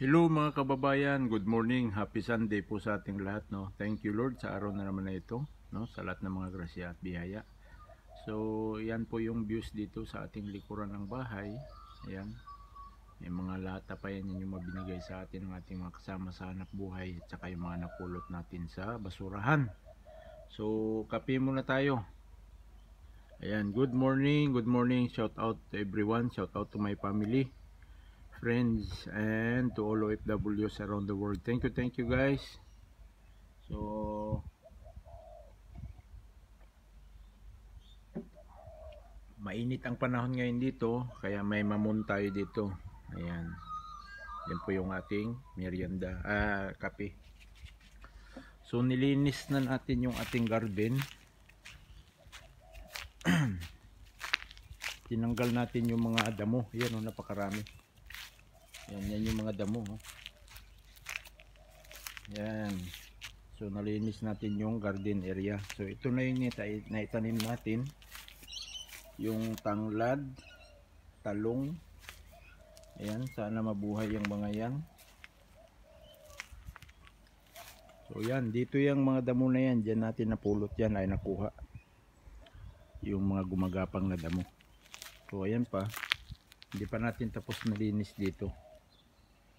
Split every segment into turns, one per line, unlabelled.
Hello mga kababayan, good morning, happy Sunday po sa ating lahat, no. Thank you Lord sa araw na naman na ito, no, sa lahat ng mga grasya at biyaya. So, yan po yung views dito sa ating likuran ng bahay. Ayan. May mga lata pa yan yung mabinigay sa atin ng ating mga kasama sa hanap buhay at saka yung mga napulot natin sa basurahan. So, kape muna tayo. Ayan, good morning, shout out to everyone, shout out to my family, friends, and to all OFWs around the world. Thank you guys. So, mainit ang panahon ngayon dito, kaya may mamon tayo dito. Ayan. Yan po yung ating merienda, kape. So, nilinis na natin yung ating garden. Tinanggal natin yung mga damo. Yan, oh, napakarami. Yan yung mga damo. Oh. Yan. So, nalinis natin yung garden area. So, ito na yung naitanim natin. Yung tanglad, talong. Ayan, sana mabuhay yung mga yan. So, yan. Dito yung mga damo na yan. Diyan natin napulot yan ay nakuha. Yung mga gumagapang na damo. So, ayan pa. Hindi pa natin tapos nalinis dito.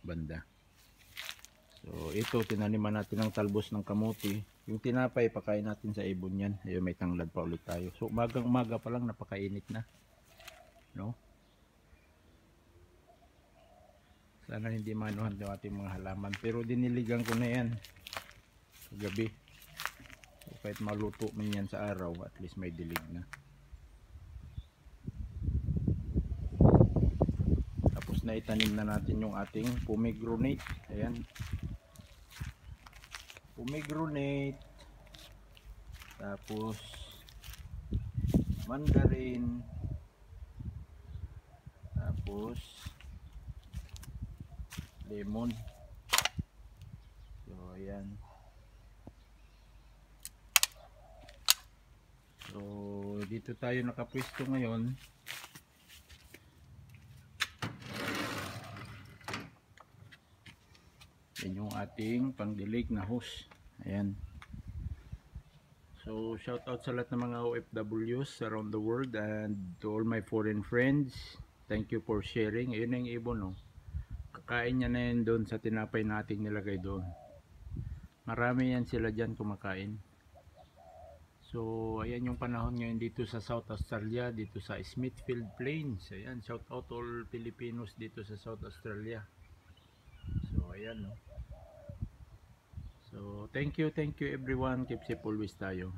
Banda. So, ito, tinaniman natin ng talbos ng kamuti. Yung tinapay, pakain natin sa ibon yan. Ayun, may tanglad pa ulit tayo. So, umaga pa lang, napakainit na. No? Sana hindi manuhan yung ating mga halaman. Pero diniligan ko na yan. Gabi. So, kahit maluto man yan sa araw, at least may dilig na. Tapos na itanim na natin yung ating pomegranate. Ayan. Pomegranate, tapos mandarin, tapos lemon. So ayan. So dito tayo nakapwesto ngayon. Yan yung ating pangdilig na hose. Ayan. So shout out sa lahat ng mga OFWs around the world and to all my foreign friends. Thank you for sharing. Ayun na yung ibon, no. Kakain niya na yan doon sa tinapay natin nilagay doon. Marami yan sila dyan kumakain. So ayan yung panahon ngayon dito sa South Australia, dito sa Smithfield Plains. Ayan, shout out all Filipinos dito sa South Australia. So ayan, no. So thank you everyone. Keep safe always tayo.